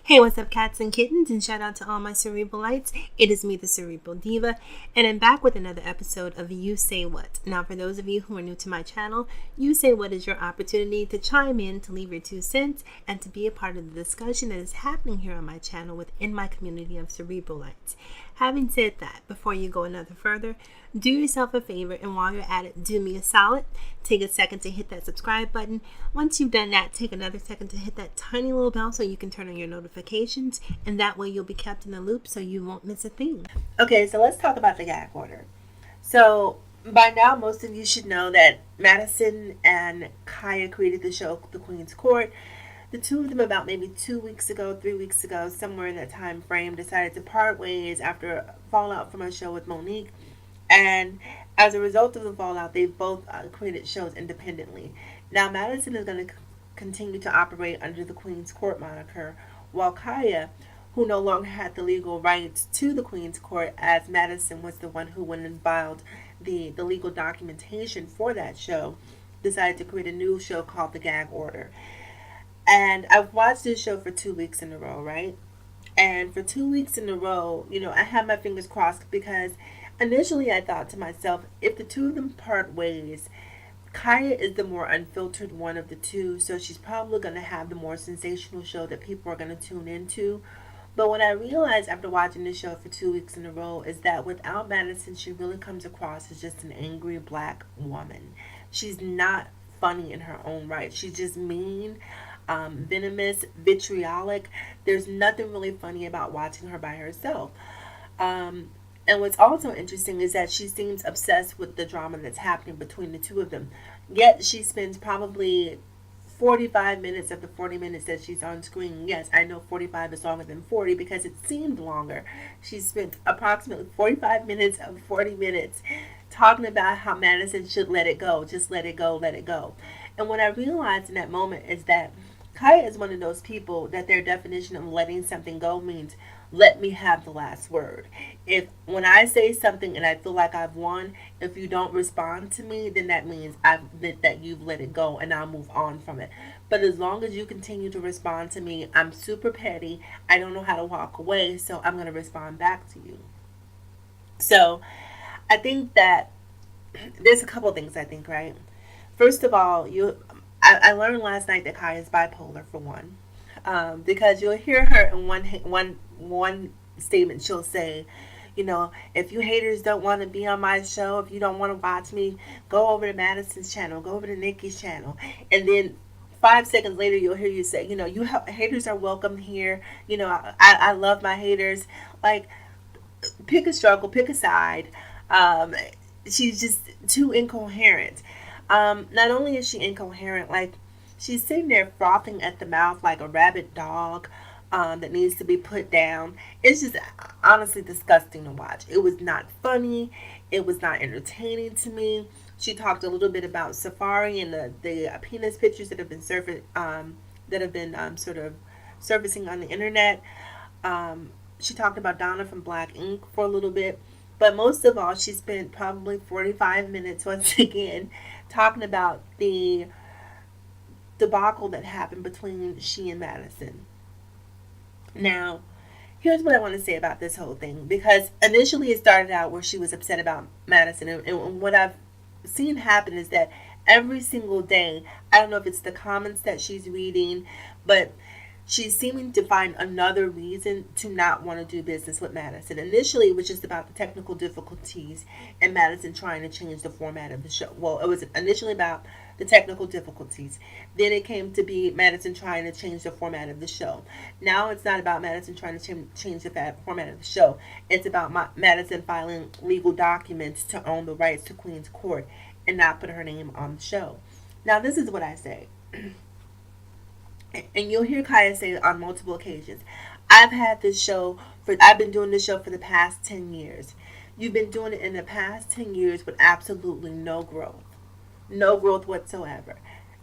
Hey, what's up, cats and kittens? And shout out to all my Cerebralites. It is me, the Cerebral Diva, and I'm back with another episode of You Say What. Now, for those of you who are new to my channel, You Say What is your opportunity to chime in, to leave your 2 cents, and to be a part of the discussion that is happening here on my channel within my community of Cerebralites. Having said that, before you go another further, do yourself a favor, and while you're at it, do me a solid. Take a second to hit that subscribe button. Once you've done that, take another second to hit that tiny little bell so you can turn on your notifications, and that way you'll be kept in the loop so you won't miss a thing. Okay, so let's talk about the gag order. So by now, most of you should know that Madison and Khia created the show The Queen's Court. The two of them, about maybe 2 weeks ago, 3 weeks ago, somewhere in that time frame, decided to part ways after fallout from a show with Monique. And as a result of the fallout, they've both created shows independently. Now, Madison is going to continue to operate under the Queen's Court moniker, while Khia, who no longer had the legal rights to the Queen's Court, as Madison was the one who went and filed the legal documentation for that show, decided to create a new show called the Gag-Order. And I've watched this show for 2 weeks in a row, right? And for 2 weeks in a row, I had my fingers crossed because initially I thought to myself, if the two of them part ways, Khia is the more unfiltered one of the two, so she's probably going to have the more sensational show that people are going to tune into. But what I realized after watching this show for 2 weeks in a row is that without Madison, she really comes across as just an angry black woman. She's not funny in her own right. She's just mean, venomous, vitriolic. There's nothing really funny about watching her by herself. And what's also interesting is that she seems obsessed with the drama that's happening between the two of them. Yet she spends probably 45 minutes of the 40 minutes that she's on screen. Yes, I know 45 is longer than 40 because it seemed longer. She spent approximately 45 minutes of 40 minutes talking about how Madison should let it go. Just let it go, let it go. And what I realized in that moment is that Khia is one of those people that their definition of letting something go means let me have the last word. If when I say something and I feel like I've won, if you don't respond to me, then that means that you've let it go and I'll move on from it. But as long as you continue to respond to me, I'm super petty. I don't know how to walk away, so I'm going to respond back to you. So I think that there's a couple things I think, right? First of all, I learned last night that Khia is bipolar for one. Because you'll hear her in one statement, she'll say, if you haters don't want to be on my show, if you don't want to watch me, go over to Madison's channel, go over to Nikki's channel. And then 5 seconds later, you'll hear you say, haters are welcome here. I love my haters. Like, pick a struggle, pick a side. She's just too incoherent. Not only is she incoherent, like, she's sitting there frothing at the mouth like a rabid dog that needs to be put down. It's just honestly disgusting to watch. It was not funny. It was not entertaining to me. She talked a little bit about Safari and the penis pictures that have been sort of surfacing on the internet. She talked about Donna from Black Ink for a little bit. But most of all, she spent probably 45 minutes once again talking about the debacle that happened between she and Madison. Now, here's what I want to say about this whole thing, because initially it started out where she was upset about Madison, and what I've seen happen is that every single day, I don't know if it's the comments that she's reading, but she's seeming to find another reason to not want to do business with Madison. Initially, it was just about the technical difficulties and Madison trying to change the format of the show. Well, it was initially about the technical difficulties. Then it came to be Madison trying to change the format of the show. Now it's not about Madison trying to change the format of the show. It's about Madison filing legal documents to own the rights to Queen's Court and not put her name on the show. Now, this is what I say. And you'll hear Khia say on multiple occasions, I've been doing this show for the past 10 years. You've been doing it in the past 10 years with absolutely no growth. No growth whatsoever.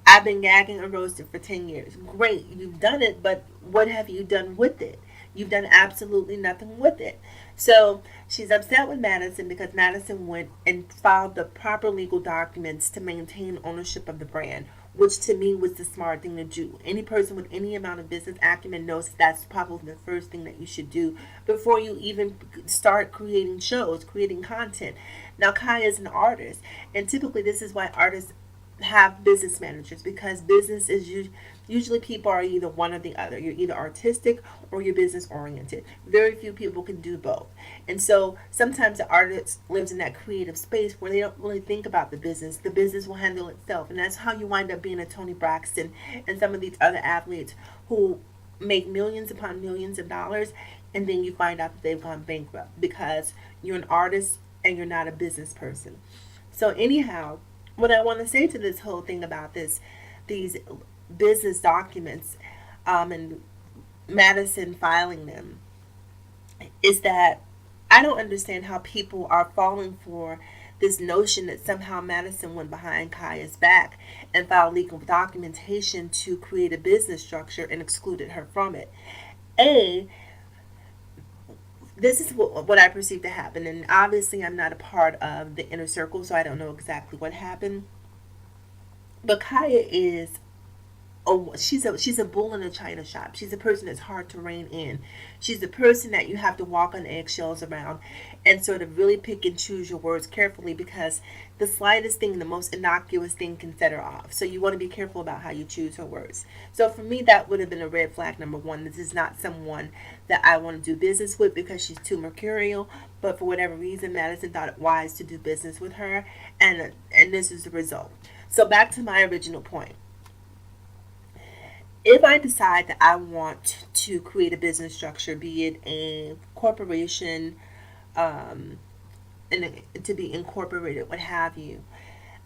I've been gagging and roasting for 10 years. Great, you've done it, but what have you done with it? You've done absolutely nothing with it. So she's upset with Madison because Madison went and filed the proper legal documents to maintain ownership of the brand, which to me was the smart thing to do. Any person with any amount of business acumen knows that's probably the first thing that you should do before you even start creating shows, creating content. Now, Khia is an artist, and typically this is why artists have business managers, because business is usually people are either one or the other. You're either artistic or you're business oriented. Very few people can do both. And so sometimes the artist lives in that creative space where they don't really think about the business. The business will handle itself. And that's how you wind up being a Tony Braxton and some of these other athletes who make millions upon millions of dollars, and then you find out that they've gone bankrupt because you're an artist and you're not a business person. So anyhow, what I want to say to this whole thing about these business documents, and Madison filing them, is that I don't understand how people are falling for this notion that somehow Madison went behind Khia's back and filed legal documentation to create a business structure and excluded her from it. A, this is what I perceive to happen, and obviously I'm not a part of the inner circle, so I don't know exactly what happened. But Khia is she's a bull in a china shop. She's a person that's hard to rein in. She's a person that you have to walk on eggshells around and sort of really pick and choose your words carefully, because the slightest thing, the most innocuous thing can set her off. So you want to be careful about how you choose her words. So for me, that would have been a red flag number one. This is not someone that I want to do business with because she's too mercurial. But for whatever reason, Madison thought it wise to do business with her, and this is the result. So back to my original point. If I decide that I want to create a business structure, be it a corporation, and to be incorporated, what have you,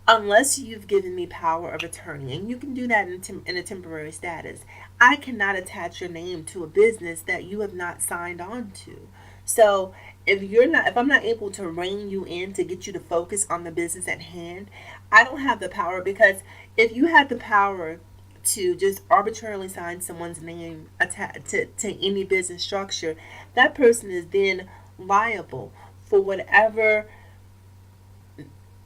unless you've given me power of attorney, and you can do that in a temporary status, I cannot attach your name to a business that you have not signed on to. So if I'm not able to rein you in to get you to focus on the business at hand, I don't have the power, because if you had the power to just arbitrarily sign someone's name to any business structure, that person is then liable for whatever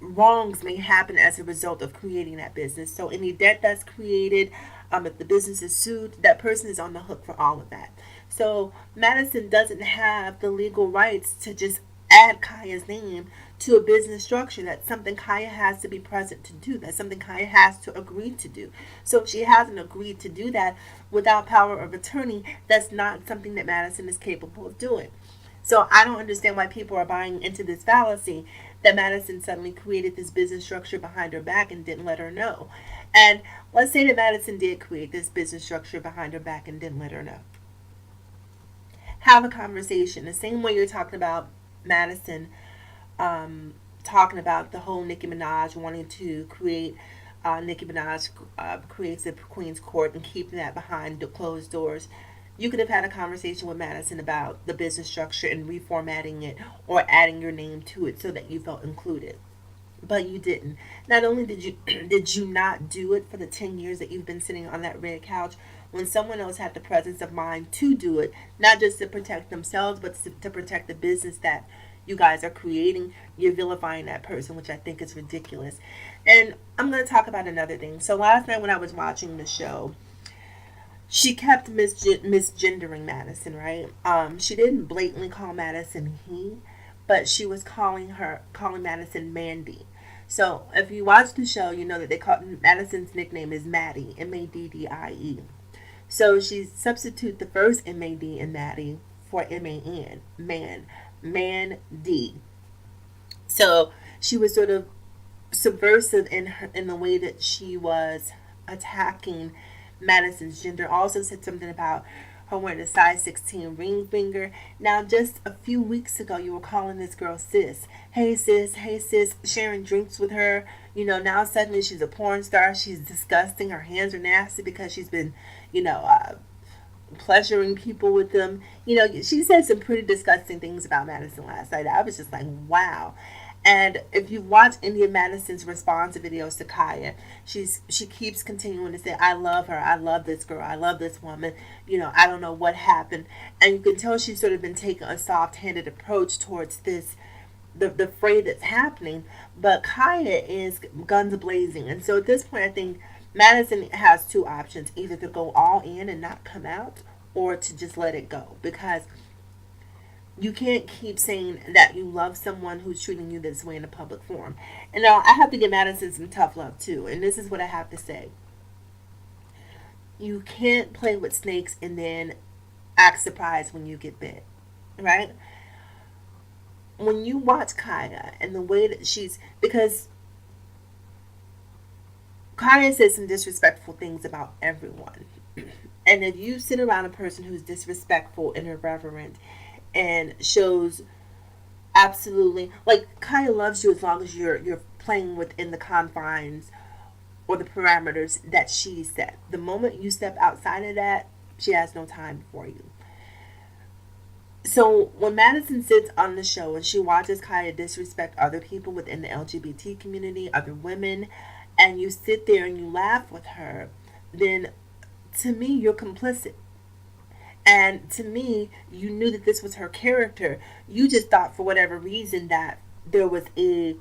wrongs may happen as a result of creating that business. So any debt that's created, if the business is sued, that person is on the hook for all of that. So Madison doesn't have the legal rights to just add Khia's name to a business structure. That's something Khia has to be present to do. That's something Khia has to agree to do. So if she hasn't agreed to do that without power of attorney, that's not something that Madison is capable of doing. So I don't understand why people are buying into this fallacy that Madison suddenly created this business structure behind her back and didn't let her know. And let's say that Madison did create this business structure behind her back and didn't let her know. Have a conversation. The same way you're talking about Madison talking about the whole Nicki Minaj wanting to create Nicki Minaj creates the Queen's Court and keeping that behind the closed doors. You could have had a conversation with Madison about the business structure and reformatting it or adding your name to it so that you felt included. But you didn't. Not only did you not do it for the 10 years that you've been sitting on that red couch, when someone else had the presence of mind to do it, not just to protect themselves, but to protect the business that you guys are creating, you're vilifying that person, which I think is ridiculous. And I'm going to talk about another thing. So last night when I was watching the show, she kept misgendering Madison, right? She didn't blatantly call Madison he, but she was calling Madison Mandy. So if you watch the show, you know that they call Madison's nickname is Maddie, Maddie. So she substitute the first M-A-D in Maddie for M-A-N, man D. So she was sort of subversive in the way that she was attacking Madison's gender. Also said something about her wearing a size 16 ring finger. Now, just a few weeks ago, you were calling this girl sis. Hey sis, sharing drinks with her. You know, now suddenly she's a porn star. She's disgusting. Her hands are nasty because she's been, pleasuring people with them. She said some pretty disgusting things about Madison last night. I was just like, wow. And if you watch any of Madison's response videos to Khia, she keeps continuing to say, I love her. I love this girl. I love this woman. I don't know what happened. And you can tell she's sort of been taking a soft-handed approach towards this, the fray that's happening. But Khia is guns blazing. And so at this point, I think Madison has two options: either to go all in and not come out, or to just let it go. Because you can't keep saying that you love someone who's treating you this way in a public forum. And now I have to give Madison some tough love too. And this is what I have to say: you can't play with snakes and then act surprised when you get bit, right? When you watch Khia and the way that because Khia says some disrespectful things about everyone. And if you sit around a person who's disrespectful and irreverent and shows absolutely, like, Khia loves you as long as you're playing within the confines or the parameters that she set. The moment you step outside of that, she has no time for you. So when Madison sits on the show and she watches Khia disrespect other people within the LGBT community, other women, and you sit there and you laugh with her, then to me, you're complicit. And to me, you knew that this was her character. You just thought, for whatever reason, that there was a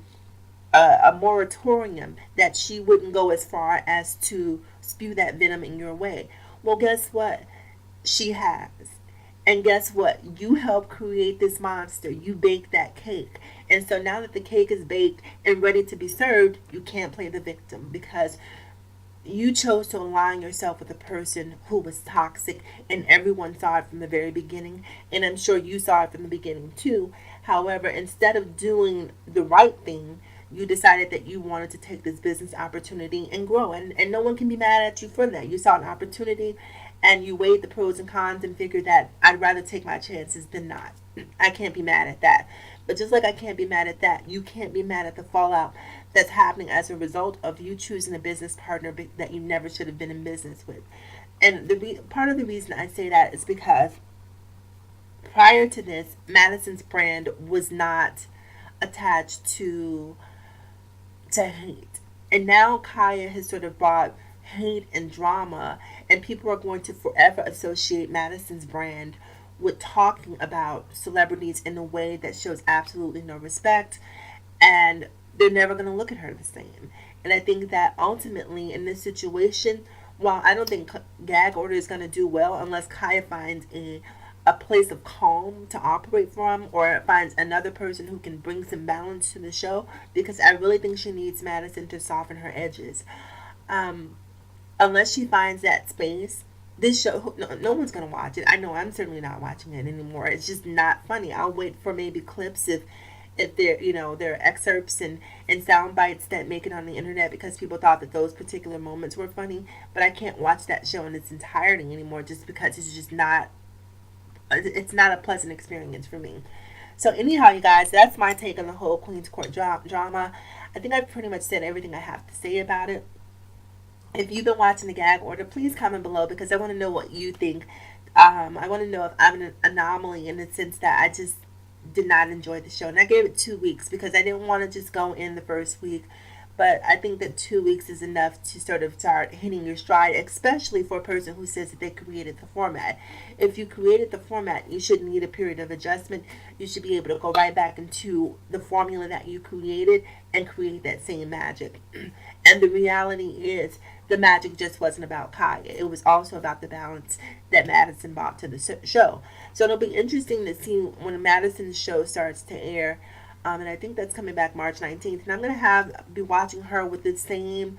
moratorium, that she wouldn't go as far as to spew that venom in your way. Well, guess what? She has. And guess what? You helped create this monster. You baked that cake. And so now that the cake is baked and ready to be served, you can't play the victim, because you chose to align yourself with a person who was toxic, and everyone saw it from the very beginning. And I'm sure you saw it from the beginning too. However, instead of doing the right thing, you decided that you wanted to take this business opportunity and grow. And no one can be mad at you for that. You saw an opportunity and you weighed the pros and cons and figured that I'd rather take my chances than not. I can't be mad at that. But just like I can't be mad at that, you can't be mad at the fallout that's happening as a result of you choosing a business partner that you never should have been in business with. And part of the reason I say that is because prior to this, Madison's brand was not attached to hate. And now Khia has sort of brought hate and drama, and people are going to forever associate Madison's brand with talking about celebrities in a way that shows absolutely no respect, and they're never going to look at her the same. And I think that ultimately in this situation, while I don't think Gag-Order is going to do well unless Khia finds a place of calm to operate from, or finds another person who can bring some balance to the show, because I really think she needs Madison to soften her edges. Unless she finds that space, this show, no one's going to watch it. I know I'm certainly not watching it anymore. It's just not funny. I'll wait for maybe clips if there are excerpts and sound bites that make it on the internet because people thought that those particular moments were funny. But I can't watch that show in its entirety anymore, just because it's not a pleasant experience for me. So anyhow, you guys, that's my take on the whole Queen's Court drama. I think I've pretty much said everything I have to say about it. If you've been watching the Gag-Order, please comment below, because I want to know what you think. I want to know if I'm an anomaly in the sense that I just did not enjoy the show. And I gave it 2 weeks because I didn't want to just go in the first week. But I think that 2 weeks is enough to sort of start hitting your stride, especially for a person who says that they created the format. If you created the format, you shouldn't need a period of adjustment. You should be able to go right back into the formula that you created and create that same magic. And the reality is, the magic just wasn't about Khia. It was also about the balance that Madison brought to the show. So it'll be interesting to see when Madison's show starts to air. And I think that's coming back March 19th. And I'm going to be watching her with the same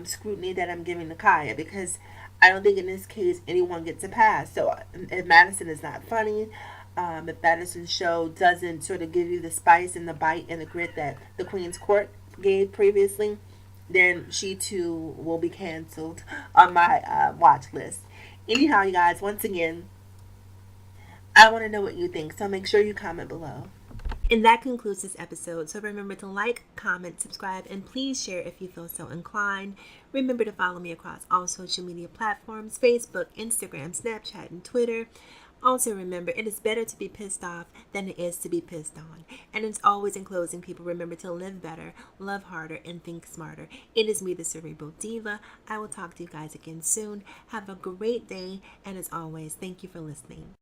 scrutiny that I'm giving to Khia, because I don't think in this case anyone gets a pass. So if Madison is not funny, if Madison's show doesn't sort of give you the spice and the bite and the grit that the Queen's Court gave previously, then she too will be canceled on my watch list. Anyhow, you guys, once again, I want to know what you think, so make sure you comment below. And that concludes this episode. So remember to like, comment, subscribe, and please share if you feel so inclined. Remember to follow me across all social media platforms: Facebook, Instagram, Snapchat, and Twitter. Also remember, it is better to be pissed off than it is to be pissed on. And it's always, in closing, people, remember to live better, love harder, and think smarter. It is me, the Cerebral Diva. I will talk to you guys again soon. Have a great day. And as always, thank you for listening.